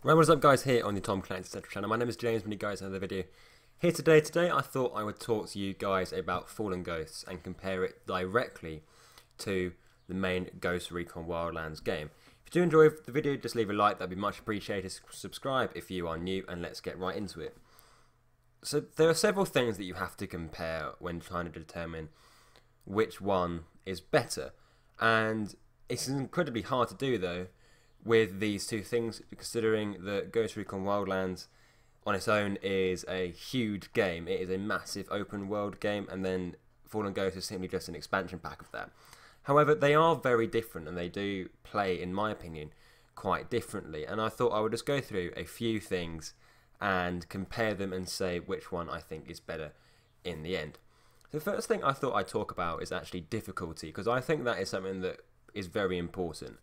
Right, what is up guys, here on the Tom Clancy Central channel. My name is James, and you guys another video here today. Today I thought I would talk to you guys about Fallen Ghosts and compare it directly to the main Ghost Recon Wildlands game. If you do enjoy the video, just leave a like, that'd be much appreciated. Subscribe if you are new, and let's get right into it. So there are several things that you have to compare when trying to determine which one is better, and it's incredibly hard to do though with these two things, considering that Ghost Recon Wildlands on its own is a huge game. It is a massive open world game, and then Fallen Ghost is simply just an expansion pack of that. However, they are very different, and they do play, in my opinion, quite differently, and I thought I would just go through a few things and compare them and say which one I think is better in the end. The first thing I thought I'd talk about is actually difficulty, because I think that is something that is very important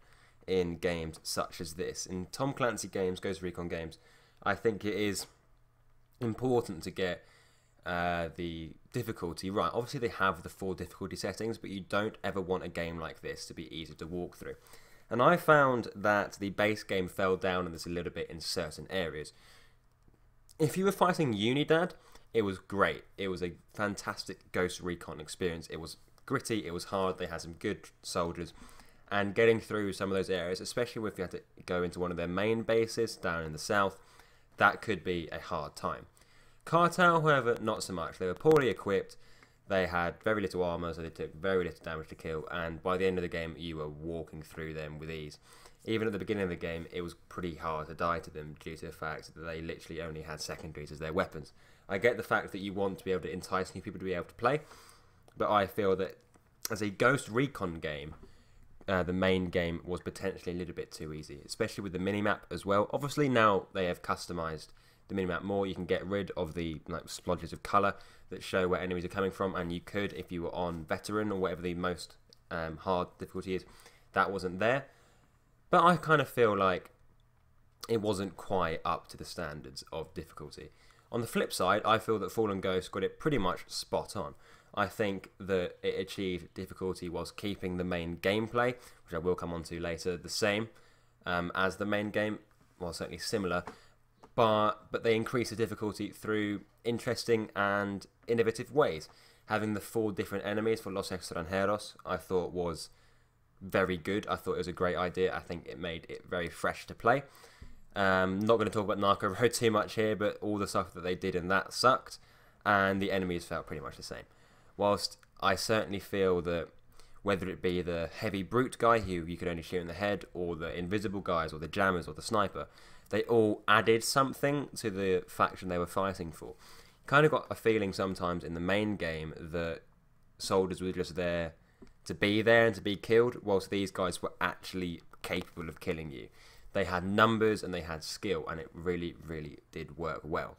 in games such as this. In Tom Clancy games, Ghost Recon games, I think it is important to get the difficulty right. Obviously they have the 4 difficulty settings, but you don't ever want a game like this to be easy to walk through. And I found that the base game fell down in this a little bit in certain areas. If you were fighting Unidad, it was great. It was a fantastic Ghost Recon experience. It was gritty, it was hard, they had some good soldiers. And getting through some of those areas, especially if you had to go into one of their main bases down in the south, that could be a hard time. Cartel, however, not so much. They were poorly equipped, they had very little armor, so they took very little damage to kill, and by the end of the game, you were walking through them with ease. Even at the beginning of the game, it was pretty hard to die to them due to the fact that they literally only had secondaries as their weapons. I get the fact that you want to be able to entice new people to be able to play, but I feel that as a Ghost Recon game, the main game was potentially a little bit too easy, especially with the minimap as well. Obviously now they have customized the minimap more. You can get rid of the splodges of colour that show where enemies are coming from, and you could, if you were on veteran or whatever the most hard difficulty is, that wasn't there. But I kind of feel like it wasn't quite up to the standards of difficulty. On the flip side, I feel that Fallen Ghost got it pretty much spot on. I think that it achieved difficulty whilst keeping the main gameplay, which I will come on to later, the same as the main game, well, certainly similar, but they increased the difficulty through interesting and innovative ways. Having the 4 different enemies for Los Extranjeros, I thought was very good. I thought it was a great idea. I think it made it very fresh to play. Not going to talk about Narco Road too much here, but all the stuff that they did in that sucked, and the enemies felt pretty much the same. Whilst I certainly feel that whether it be the heavy brute guy who you could only shoot in the head, or the invisible guys, or the jammers, or the sniper, they all added something to the faction they were fighting for. Kind of got a feeling sometimes in the main game that soldiers were just there to be there and to be killed, whilst these guys were actually capable of killing you. They had numbers and they had skill, and it really, really did work well.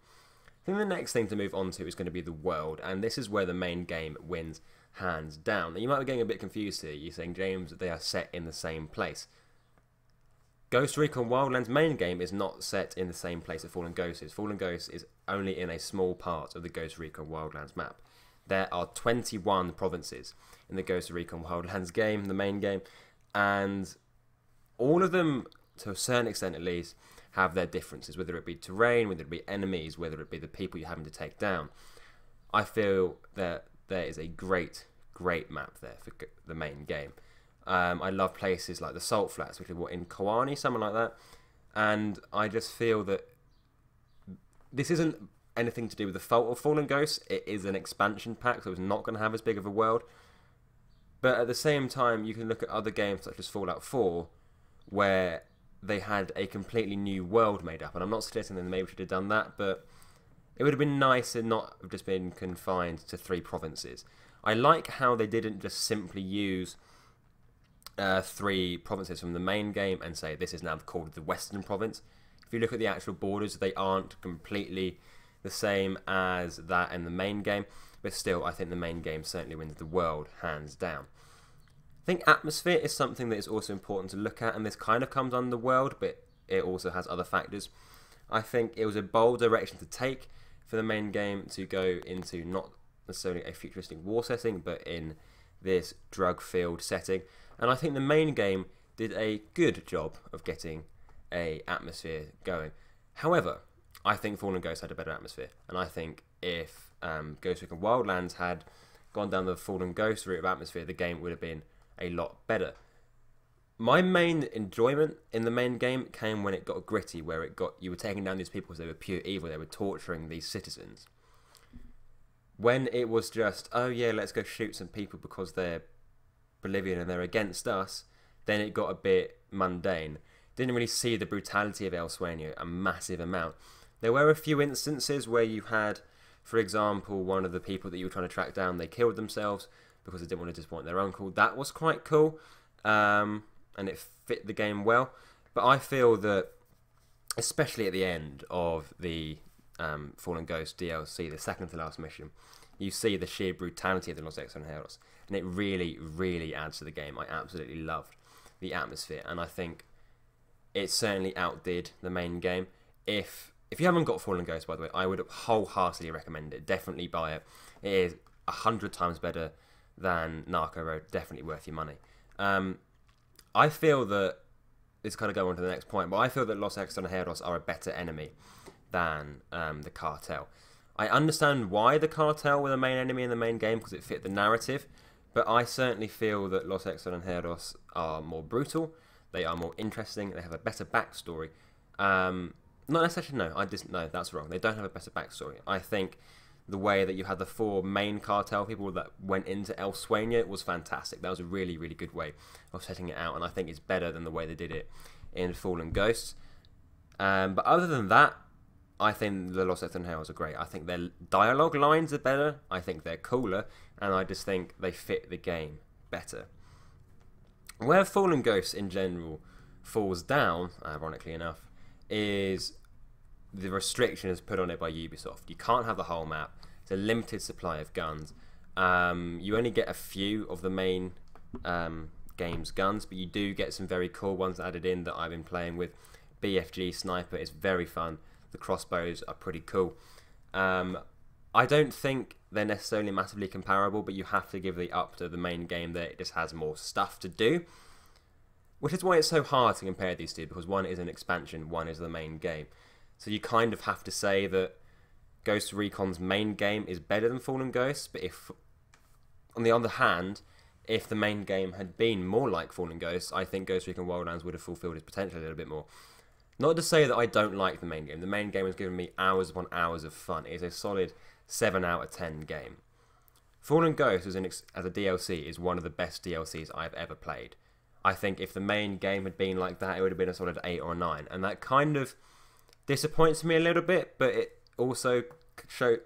I think the next thing to move on to is going to be the world, and this is where the main game wins hands down. Now, you might be getting a bit confused here. You're saying, James, that they are set in the same place. Ghost Recon Wildlands main game is not set in the same place that Fallen Ghost is. Fallen Ghost is only in a small part of the Ghost Recon Wildlands map. There are 21 provinces in the Ghost Recon Wildlands game, the main game, and all of them, to a certain extent at least, have their differences, whether it be terrain, whether it be enemies, whether it be the people you're having to take down. I feel that there is a great map there for the main game. I love places like the Salt Flats, which are in Kawani, something like that, and I just feel that this isn't anything to do with the fault of Fallen Ghosts. It is an expansion pack, so it's not going to have as big of a world. But at the same time, you can look at other games such as Fallout 4, where they had a completely new world made up, and I'm not suggesting that they maybe should have done that, but it would have been nice to not have just been confined to 3 provinces. I like how they didn't just simply use 3 provinces from the main game and say this is now called the Western Province. If you look at the actual borders, they aren't completely the same as that in the main game, but still, I think the main game certainly wins the world, hands down. I think atmosphere is something that is also important to look at, and this kind of comes under the world, but it also has other factors. I think it was a bold direction to take for the main game to go into not necessarily a futuristic war setting, but in this drug-filled setting. And I think the main game did a good job of getting a atmosphere going. However, I think Fallen Ghosts had a better atmosphere, and I think if Recon Wildlands had gone down the Fallen Ghost route of atmosphere, the game would have been a lot better. My main enjoyment in the main game came when it got gritty, where you were taking down these people because they were pure evil, they were torturing these citizens. When it was just, oh yeah, let's go shoot some people because they're Bolivian and they're against us, then it got a bit mundane. Didn't really see the brutality of El Sueño a massive amount. There were a few instances where you had, for example, one of the people that you were trying to track down, they killed themselves because they didn't want to disappoint their uncle. That was quite cool, and it fit the game well. But I feel that, especially at the end of the Fallen Ghost DLC, the second to last mission, you see the sheer brutality of the Los Extranjeros, and it really, really adds to the game. I absolutely loved the atmosphere, and I think it certainly outdid the main game. If you haven't got Fallen Ghost, by the way, I would wholeheartedly recommend it. Definitely buy it. It is 100 times better than Narco Road. Definitely worth your money. I feel that, this kind of go on to the next point, but I feel that Los Extranjeros are a better enemy than the cartel. I understand why the cartel were the main enemy in the main game, because it fit the narrative, but I certainly feel that Los Extranjeros are more brutal, they are more interesting, they have a better backstory. Not necessarily, no, that's wrong. They don't have a better backstory. I think the way that you had the 4 main cartel people that went into El Sueño was fantastic. That was a really, really good way of setting it out, and I think it's better than the way they did it in Fallen Ghosts. But other than that, I think the Los Extranjeros are great. I think their dialogue lines are better, I think they're cooler, and I just think they fit the game better. Where Fallen Ghosts in general falls down, ironically enough, is the restrictions put on it by Ubisoft. You can't have the whole map. It's a limited supply of guns. You only get a few of the main game's guns, but you do get some very cool ones added in that I've been playing with. BFG Sniper is very fun. The crossbows are pretty cool. I don't think they're necessarily massively comparable, but you have to give the up to the main game that it just has more stuff to do. Which is why it's so hard to compare these two, because one is an expansion, one is the main game. So you kind of have to say that Ghost Recon's main game is better than Fallen Ghosts, but if, on the other hand, if the main game had been more like Fallen Ghosts, I think Ghost Recon Wildlands would have fulfilled its potential a little bit more. Not to say that I don't like the main game. The main game has given me hours upon hours of fun. It is a solid 7 out of 10 game. Fallen Ghosts as a DLC is one of the best DLCs I've ever played. I think if the main game had been like that, it would have been a solid 8 or 9. And that kind of disappoints me a little bit, but it also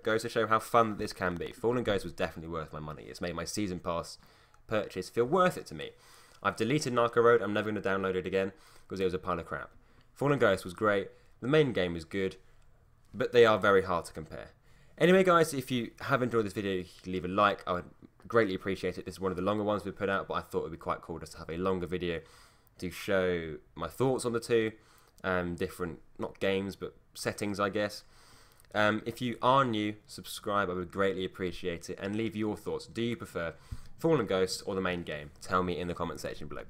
goes to show how fun this can be. Fallen Ghosts was definitely worth my money. It's made my Season Pass purchase feel worth it to me. I've deleted Narco Road. I'm never going to download it again because it was a pile of crap. Fallen Ghosts was great. The main game was good, but they are very hard to compare. Anyway, guys, if you have enjoyed this video, you can leave a like. I would greatly appreciate it. This is one of the longer ones we've put out, but I thought it would be quite cool just to have a longer video to show my thoughts on the two. Different, not games, but settings, I guess. If you are new, subscribe. I would greatly appreciate it. And leave your thoughts. Do you prefer Fallen Ghosts or the main game? Tell me in the comment section below.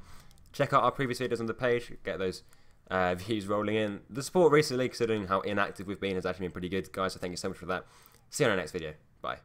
Check out our previous videos on the page. Get those views rolling in. The support recently, considering how inactive we've been, has actually been pretty good. Guys, so thank you so much for that. See you on our next video. Bye.